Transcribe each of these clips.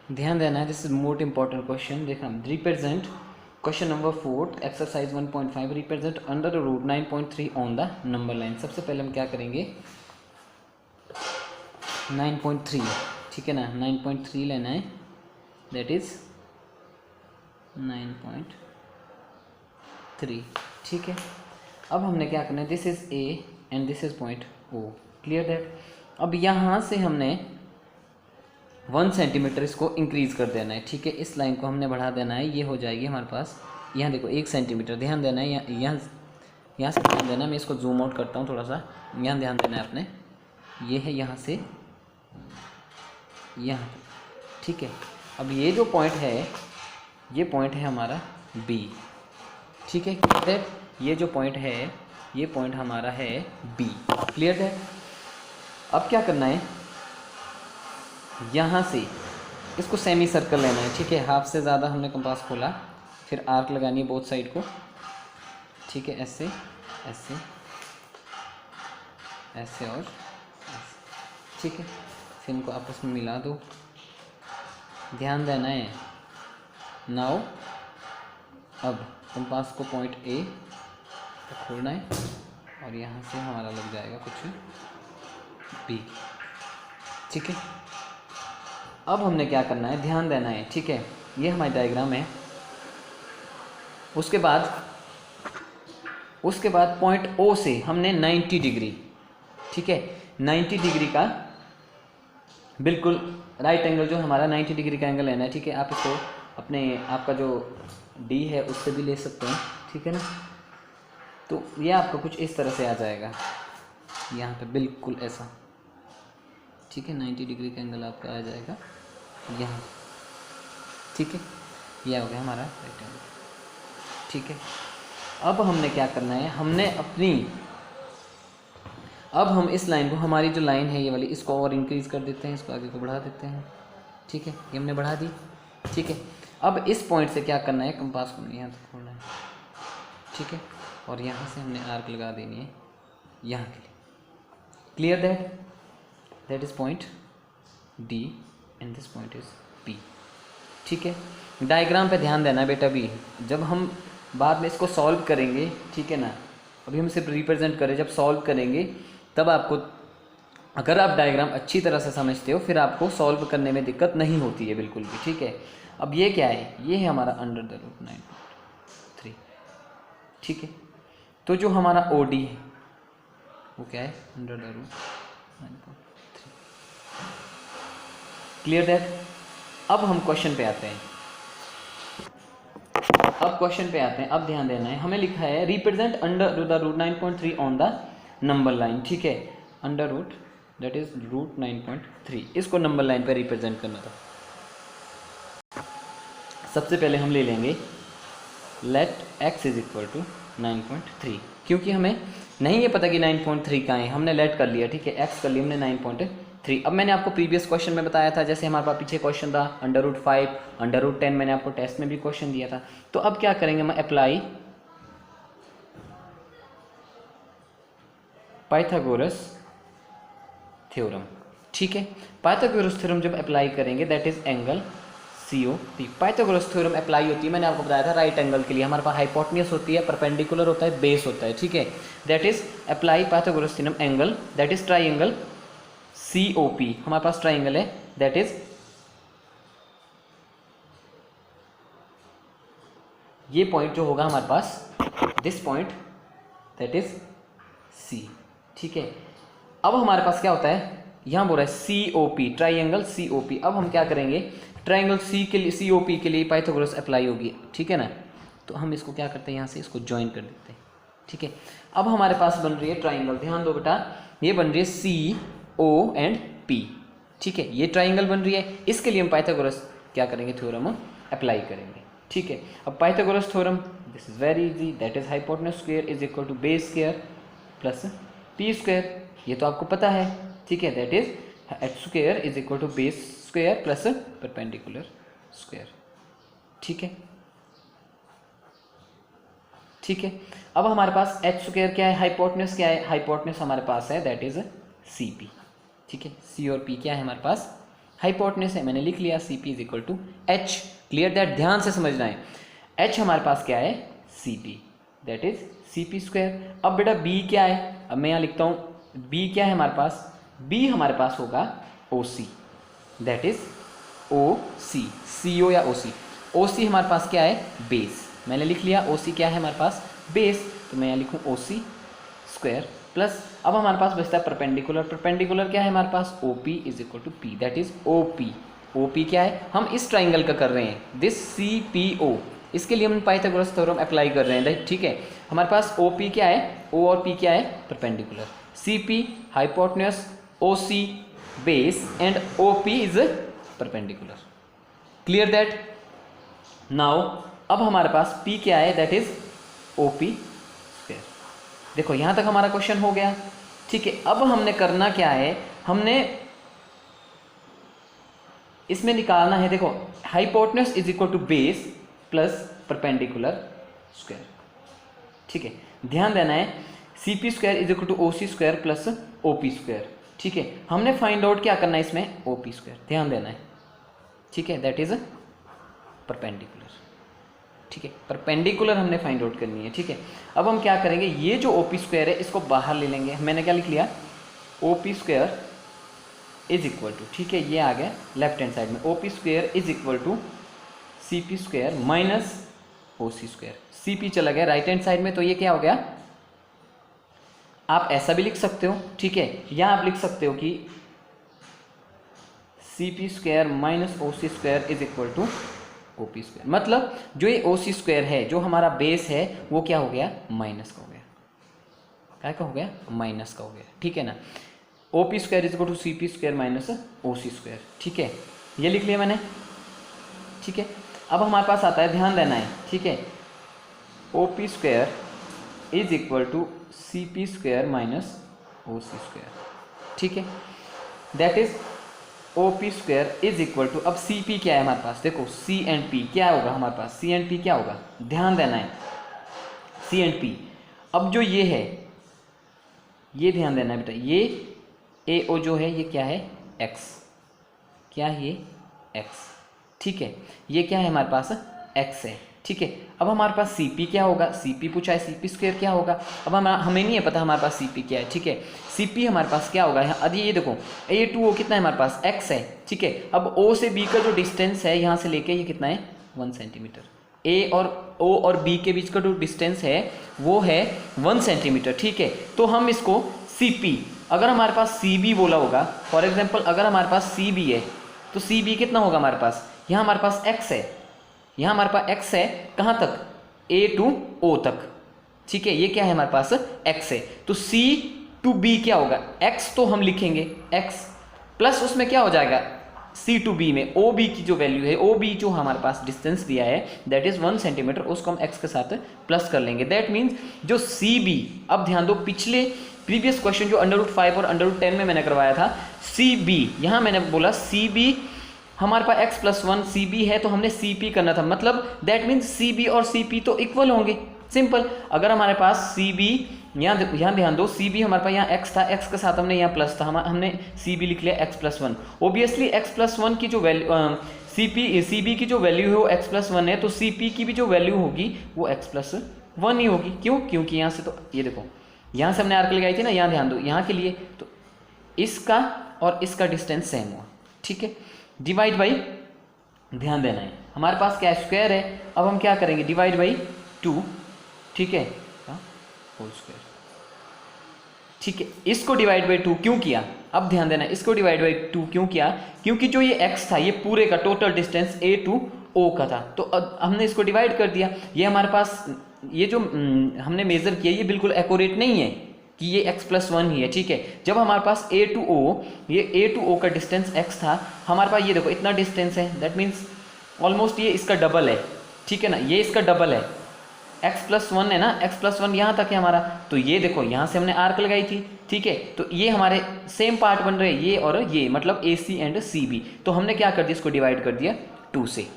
ध्यान देना है, this is most important question. देखना, represent question number 4 exercise 1.5 represent under root 9.3 on the number line. सबसे पहले हम क्या करेंगे, 9.3, ठीक है ना, 9.3 लेना है, दैट इज 9.3, ठीक है। अब हमने क्या करना है, this is A and this is point O, clear that. अब यहाँ से हमने 1 सेंटीमीटर इसको इंक्रीज़ कर देना है, ठीक है। इस लाइन को हमने बढ़ा देना है, ये हो जाएगी हमारे पास, यहाँ देखो 1 सेंटीमीटर, ध्यान देना है, यहाँ से ध्यान देना है। मैं इसको जूम आउट करता हूँ थोड़ा सा, यहाँ ध्यान देना है आपने, ये है यहाँ से यहाँ, ठीक है। अब ये जो पॉइंट है, ये पॉइंट है हमारा बी, ठीक है, क्लियर। ये जो पॉइंट है, ये पॉइंट हमारा है बी, क्लियर है। अब क्या करना है, यहाँ से इसको सेमी सर्कल लेना है, ठीक है। हाफ से ज़्यादा हमने कंपास खोला, फिर आर्क लगानी है बोथ साइड को, ठीक है, ऐसे ऐसे ऐसे और ऐसे, ठीक है। फिर इनको आपस में मिला दो, ध्यान देना है। नाउ अब कंपास को पॉइंट ए तक खोलना है और यहाँ से हमारा लग जाएगा कुछ बी, ठीक है। अब हमने क्या करना है, ध्यान देना है, ठीक है। ये हमारी डायग्राम है। उसके बाद पॉइंट ओ से हमने 90 डिग्री, ठीक है, 90 डिग्री का बिल्कुल राइट एंगल जो हमारा 90 डिग्री का एंगल लेना है, ठीक है। आप इसको अपने आपका जो डी है उससे भी ले सकते हैं, ठीक है ना। तो ये आपको कुछ इस तरह से आ जाएगा, यहाँ पे बिल्कुल ऐसा, ठीक है। 90 डिग्री का एंगल आपका आ जाएगा यहाँ, ठीक है। यह हो गया हमारा राइट एंगल, ठीक है। अब हमने क्या करना है, अब हम इस लाइन को, हमारी जो लाइन है ये वाली, इसको और इंक्रीज़ कर देते हैं, इसको आगे को बढ़ा देते हैं, ठीक है। ये हमने बढ़ा दी, ठीक है। अब इस पॉइंट से क्या करना है, कंपास को यहाँ तक खोलना है, ठीक है, और यहाँ से हमने आर्क लगा देनी है यहाँ के लिए, clear that is point D and this point is P, ठीक है। डायग्राम पे ध्यान देना बेटा भी, जब हम बाद में इसको सॉल्व करेंगे, ठीक है ना, अभी हम सिर्फ रिप्रेजेंट करें, जब सॉल्व करेंगे तब आपको, अगर आप डायग्राम अच्छी तरह से समझते हो, फिर आपको सॉल्व करने में दिक्कत नहीं होती है बिल्कुल भी, ठीक है। अब ये क्या है, ये है हमारा अंडर द रूट 9.3, ठीक है। तो जो हमारा ओ डी है वो क्या है, under the root 9.3, clear that. अब हम क्वेश्चन पे आते हैं, अब ध्यान देना है, हमें लिखा है represent under the root 9.3 on the number line, ठीक है। Under root that is root 9.3, इसको नंबर लाइन पे रिप्रेजेंट करना था। सबसे पहले हम ले लेंगे let x is equal to 9.3, क्योंकि हमें नहीं ये पता कि 9.3 कहाँ है, हमने लेट कर लिया, ठीक है, x कर लिया हमने 9.3। अब मैंने आपको प्रीवियस क्वेश्चन में बताया था, जैसे हमारे पास पीछे क्वेश्चन था अंडर रूट 5, अंडर रूट 10, मैंने आपको टेस्ट में भी क्वेश्चन दिया था। तो अब क्या करेंगे, हम अप्लाई पाइथागोरस थ्योरम, ठीक है। पाइथागोरस थ्योरम जब अप्लाई करेंगे, that is angle COP। Pythagoras theorem apply होती है, मैंने आपको बताया था राइट एंगल के लिए, हमारे पास हाइपोटेन्यूस होती है, परपेंडिकुलर होता है, बेस होता है, ठीक है। That is apply Pythagoras theorem angle, that is triangle COP, हमारे पास ट्राइंगल है, दैट इज ये पॉइंट जो होगा हमारे पास, this point that is C, ठीक है। अब हमारे पास क्या होता है, यहाँ बोल रहा है COP, ट्राइंगल COP। अब हम क्या करेंगे, ट्राइंगल COP के लिए पाइथागोरस अप्लाई होगी, ठीक है ना। तो हम इसको क्या करते हैं, यहाँ से इसको ज्वाइन कर देते हैं, ठीक है। अब हमारे पास बन रही है ट्राइंगल, ध्यान दो बेटा, ये बन रही है CO एंड P, ठीक है, ये ट्राइंगल बन रही है। इसके लिए हम पाइथागोरस क्या करेंगे, थ्योरम अप्लाई करेंगे, ठीक है। अब Pythagoras theorem, this is very easy, that is hypotenuse square is equal to base square plus P square, ये तो आपको पता है, ठीक है। That is h square is equal to base square plus perpendicular square, ठीक है, ठीक है। अब हमारे पास h स्क्वायर क्या है, हाइपोटेन्यूस क्या है, हाइपोटेन्यूस हमारे पास है दैट इज CP, ठीक है। C और P क्या है हमारे पास, हाइपोटेन्यूज है, मैंने लिख लिया C P is equal to H. Clear that, ध्यान से समझना है। एच हमारे पास क्या है, C P, that is C P square. अब बेटा बी क्या है, अब मैं यहाँ लिखता हूँ बी क्या है हमारे पास, बी हमारे पास होगा ओ सी, दैट इज ओ सी, सी ओ या ओ सी। ओ सी हमारे पास क्या है, बेस, मैंने लिख लिया ओ सी क्या है हमारे पास, बेस, तो मैं यहाँ लिखूँ ओ सी स्क्वायर प्लस, अब हमारे पास बचता है परपेंडिकुलर। परपेंडिकुलर क्या है हमारे पास, O P is equal to P, that is O P. O P क्या है, हम इस ट्राइंगल का कर रहे हैं, दिस सी पी ओ, इसके लिए हम पाइथागोरस थ्योरम अप्लाई कर रहे हैं, ठीक है। हमारे पास ओ पी क्या है, ओ और पी क्या है, perpendicular, C P hypotenuse, O C base and O P is perpendicular. Clear that. Now अब हमारे पास पी क्या है, that is O P square. देखो यहां तक हमारा क्वेश्चन हो गया, ठीक है। अब हमने करना क्या है, हमने इसमें निकालना है, देखो hypotenuse is equal to base plus perpendicular square, ठीक है। ध्यान देना है C P square is equal to O C square plus O P square, ठीक है। हमने फाइंड आउट क्या करना है इसमें, ओ पी स्क्वायर, ध्यान देना है, ठीक है, दैट इज परपेंडिकुलर, ठीक है। परपेंडिकुलर हमने फाइंड आउट करनी है, ठीक है। अब हम क्या करेंगे, ये जो ओ पी स्क्वायर है इसको बाहर ले लेंगे, मैंने क्या लिख लिया, O P square is equal to, ठीक है, ये आ गया लेफ्ट हैंड साइड में, O P square is equal to C P square minus O C square, C P चला गया राइट हैंड साइड में, तो ये क्या हो गया, आप ऐसा भी लिख सकते हो, ठीक है, या आप लिख सकते हो कि C P square minus O C square is equal to O P square. मतलब जो ये ओ सी स्क्वायर है, जो हमारा बेस है, वो क्या हो गया, माइनस का हो गया, क्या का हो गया, माइनस का हो गया, ठीक है ना। O P square is equal to C P square minus O C square, ठीक है, ये लिख लिया मैंने, ठीक है। अब हमारे पास आता है, ध्यान देना है, ठीक है, O P square is equal to C P square minus O C square, ठीक है, that is O P square is equal to, अब सी पी क्या है हमारे पास, देखो सी एंड पी क्या होगा हमारे पास, सी एंड पी क्या होगा, ध्यान देना है, सी एंड पी। अब जो ये है, ये ध्यान देना है बेटा, ये ए ओ जो है ये क्या है, एक्स, क्या है ये, एक्स, ठीक है, ये क्या है हमारे पास, एक्स है, ठीक है। अब हमारे पास सी पी क्या होगा, सी पी पूछा है, सी पी स्क्वायर क्या होगा, अब हमें नहीं है पता हमारे पास सी पी क्या है, ठीक है। सी पी हमारे पास क्या होगा, अब ये देखो ये टू ओ कितना है हमारे पास, एक्स है, ठीक है। अब ओ से बी का जो डिस्टेंस है यहाँ से लेके ये कितना है, 1 सेंटीमीटर, ए और ओ और बी के बीच का जो डिस्टेंस है वो है 1 सेंटीमीटर, ठीक है। तो हम इसको सी पी, अगर हमारे पास सी बी बोला होगा, फॉर एग्जाम्पल अगर हमारे पास सी बी है तो सी बी कितना होगा हमारे पास, यहाँ हमारे पास एक्स है, यहाँ हमारे पास एक्स है, कहाँ तक, ए टू ओ तक, ठीक है, ये क्या है हमारे पास, एक्स है। तो सी टू बी क्या होगा, एक्स तो हम लिखेंगे एक्स प्लस उसमें क्या हो जाएगा, सी टू बी में ओ बी की जो वैल्यू है, ओ बी जो हमारे पास डिस्टेंस दिया है दैट इज 1 सेंटीमीटर, उसको हम एक्स के साथ प्लस कर लेंगे, दैट मीन्स जो सी बी, अब ध्यान दो पिछले प्रीवियस क्वेश्चन जो √5 और √10 में मैंने करवाया था, सी बी, यहाँ मैंने बोला सी बी हमारे पास x प्लस 1 सी बी है, तो हमने सी पी करना था, मतलब दैट मीन्स सी बी और सी पी तो इक्वल होंगे, सिंपल। अगर हमारे पास सी बी, यहाँ ध्यान दो, सी बी हमारे पास यहाँ x था, x के साथ हमने यहाँ प्लस था, हमने सी बी लिख लिया x plus 1, obviously x plus 1 की जो वैल्यू सी बी की जो वैल्यू है वो x प्लस 1 है, तो सी पी की भी जो वैल्यू होगी वो x प्लस 1 ही होगी, क्यों, क्योंकि यहाँ से तो ये देखो यहाँ से हमने आर्क लगाई थी ना, यहाँ ध्यान दो, यहाँ के लिए तो इसका और इसका डिस्टेंस सेम हुआ, ठीक है। डिवाइड बाई, ध्यान देना है, हमारे पास क्या स्क्वायर है, अब हम क्या करेंगे, डिवाइड बाई 2, ठीक है, होल स्क्वायर, ठीक है। इसको डिवाइड बाई 2 क्यों किया, अब ध्यान देना, इसको डिवाइड बाई 2 क्यों किया, क्योंकि जो ये x था ये पूरे का total distance a to o का था, तो अब हमने इसको डिवाइड कर दिया। ये हमारे पास ये जो हमने मेजर किया ये बिल्कुल एक्यूरेट नहीं है कि ये x प्लस 1 ही है, ठीक है। जब हमारे पास a टू o, ये a टू o का डिस्टेंस x था, हमारे पास ये देखो इतना डिस्टेंस है, दैट मीन्स ऑलमोस्ट ये इसका डबल है, ठीक है ना, ये इसका डबल है, x प्लस 1 है ना, x प्लस 1 यहाँ तक है हमारा, तो ये देखो यहाँ से हमने आर्क लगाई थी, ठीक है, तो ये हमारे सेम पार्ट बन रहे हैं, ये और ये, मतलब ए सी एंड सी बी, तो हमने क्या कर दिया, इसको डिवाइड कर दिया 2 से,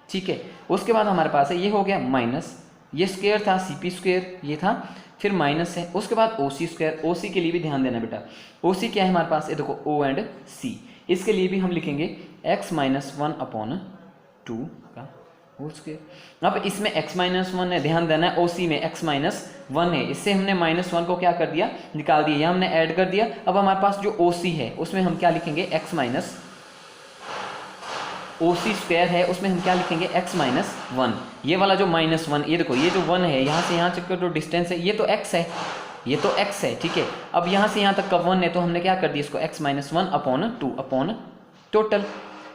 ठीक है। उसके बाद हमारे पास है ये हो गया माइनस, ये स्क्वायर था सी पी स्क्वायर, ये था, फिर माइनस है, उसके बाद ओ सी स्क्वायर, ओ सी के लिए भी ध्यान देना बेटा, ओ सी क्या है हमारे पास, ये देखो ओ एंड सी, इसके लिए भी हम लिखेंगे x माइनस 1/2 का होल स्क्वायर। अब इसमें x माइनस 1 है, ध्यान देना है, OC में x माइनस 1 है, इससे हमने -1 को क्या कर दिया, निकाल दिया, यहाँ हमने ऐड कर दिया। अब हमारे पास जो OC है उसमें हम क्या लिखेंगे, x माइनस OC स्क्वायर है, उसमें हम क्या लिखेंगे, x माइनस 1। ये वाला जो -1, ये देखो, ये जो 1 है, यहाँ से यहाँ तक का जो डिस्टेंस है ये तो x है, ये तो x है, ठीक है। अब यहाँ से यहाँ तक का 1 है, तो हमने क्या कर दिया इसको, x माइनस 1/2 अपॉन टोटल।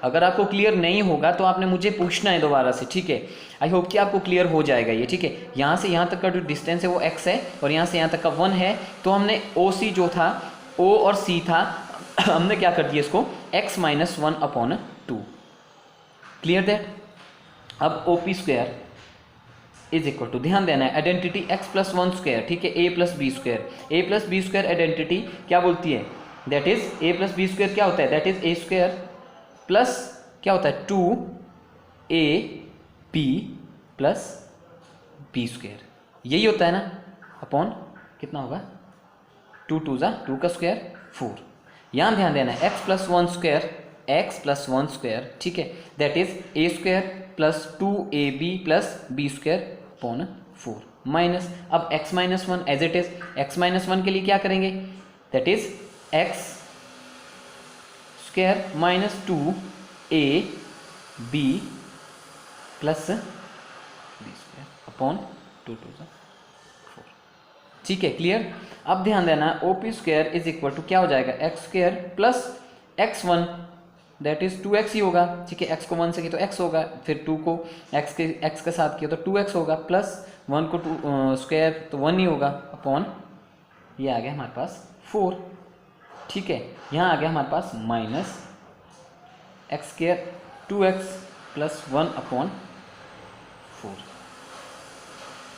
अगर आपको क्लियर नहीं होगा तो आपने मुझे पूछना है दोबारा से, ठीक है। आई होप कि आपको क्लियर हो जाएगा ये, ठीक है। यहाँ से यहाँ तक का जो डिस्टेंस है वो x है और यहाँ से यहाँ तक का 1 है, तो हमने OC जो था, O और C था, हमने क्या कर दिया इसको x माइनस 1/2। Clear that. अब OP square is equal to, ध्यान देना है, आइडेंटिटी x प्लस 1 स्क्वायर, ठीक है, a plus B square. a plus B square identity क्या बोलती है, that is a plus B square क्या होता है, that is a square plus क्या होता है 2ab प्लस बी स्क्वायर, यही होता है ना, अपॉन कितना होगा 2 2 का स्क्वायर 4। यहाँ ध्यान देना है, x प्लस 1 स्क्वायर, ठीक है, that is a square plus 2ab plus B square upon 4 minus, अब x minus 1 as it is, x minus 1 के लिए क्या करेंगे, that is x square minus 2ab plus B square upon 2 2 4, ठीक है, clear. अब ध्यान देना, OP square is equal to क्या हो जाएगा, x square plus x1 that is 2x ही होगा, ठीक है, x को 1 से किया तो x होगा, फिर 2 को x के साथ किया तो 2x होगा, प्लस 1 को 2 स्क्वायर तो 1 ही होगा, अपॉन ये आ गया हमारे पास 4, ठीक है। यहाँ आ गया हमारे पास minus x square 2x plus 1/4,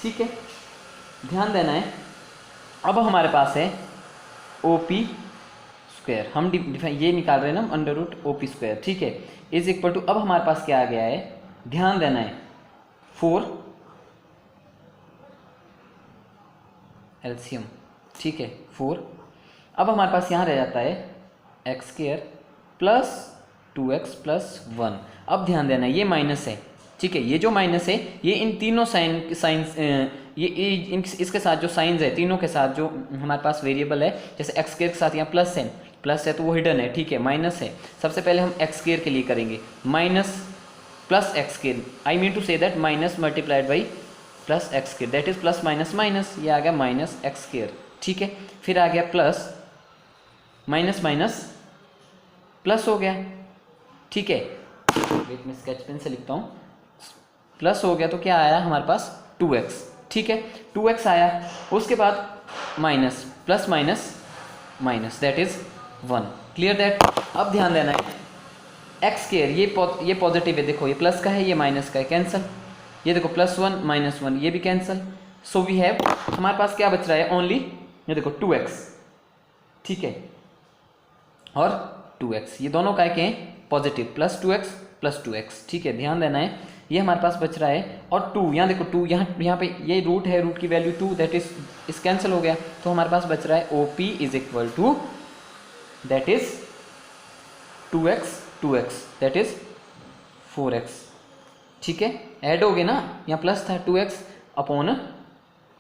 ठीक है। ध्यान देना है, अब हमारे पास है OP स्क्वायर, हम ये निकाल रहे हैं ना अंडर रूट OP स्क्वायर, ठीक है, इज इक्वल टू, अब हमारे पास क्या आ गया है, ध्यान देना है, 4 एलसीएम, ठीक है, 4। अब हमारे पास यहाँ रह जाता है x square plus 2x plus 1। अब ध्यान देना, ये माइनस है, ठीक है, ये जो माइनस है ये इन तीनों साइंस इसके साथ जो साइंस है, तीनों के साथ जो हमारे पास वेरिएबल है, जैसे x स्क्वायर के साथ यहाँ प्लस है तो वो हिडन है, ठीक है, माइनस है। सबसे पहले हम x स्क्वायर के लिए करेंगे minus plus x square, I mean two से that minus multiplied by plus x square, that is plus minus minus, ये आ गया माइनस x स्क्वायर, ठीक है। फिर आ गया प्लस माइनस माइनस प्लस हो गया, ठीक है, वेट मैं स्केच पेन से लिखता हूँ, प्लस हो गया तो क्या आया हमारे पास 2x, ठीक है, 2x आया, उसके बाद minus plus minus minus that is 1, clear that. अब ध्यान देना है, x स्क्वायर ये पॉजिटिव है, देखो ये प्लस का है, ये माइनस का है, कैंसल, ये देखो +1 -1 ये भी कैंसल, सो वी हैव, हमारे पास क्या बच रहा है, ओनली ये देखो 2x, ठीक है, और 2x, ये दोनों काय के हैं पॉजिटिव, +2x, ठीक है, ध्यान देना है, ये हमारे पास बच रहा है, और 2 यहाँ देखो 2 यहाँ पे ये रूट है, रूट की वैल्यू 2 दैट इज इस कैंसिल हो गया, तो हमारे पास बच रहा है OP is equal to that is 2x that is 4x, ठीक है, ऐड हो गए ना, यहाँ प्लस था 2x अपॉन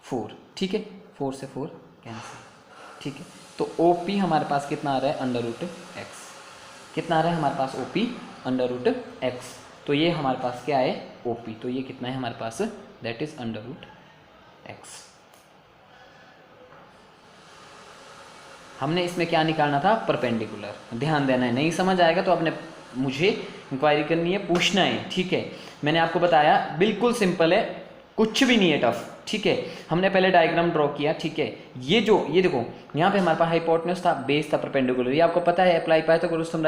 4, ठीक है, 4 से 4 कैंसिल, ठीक है। तो OP हमारे पास कितना आ रहा है, √x, कितना आ रहा है हमारे पास OP √x, तो ये हमारे पास क्या है OP, तो ये कितना है हमारे पास, दैट इज √x। हमने इसमें क्या निकालना था, परपेंडिकुलर, ध्यान देना है, नहीं समझ आएगा तो आपने मुझे इंक्वायरी करनी है, पूछना है, ठीक है। मैंने आपको बताया बिल्कुल सिंपल है, कुछ भी नहीं है टफ, ठीक है। हमने पहले डायग्राम ड्रॉ किया, ठीक है, ये देखो यहाँ पे हमारे पास हाइपोटेन्यूज था, बेस था, परपेंडिकुलर, ये आपको पता है, apply Pythagoras theorem,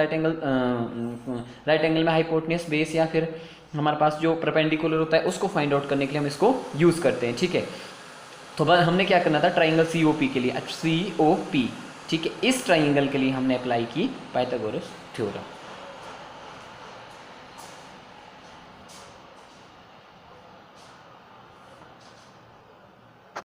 right angle में हाइपोटेन्यूज, बेस, या फिर हमारे पास जो परपेंडिकुलर होता है उसको फाइंड आउट करने के लिए हम इसको यूज़ करते हैं, ठीक है। तो बस हमने क्या करना था, ट्राइंगल COP के लिए, COP, ठीक है, इस ट्राइंगल के लिए हमने अप्लाई की पाइथागोरस थ्योरम।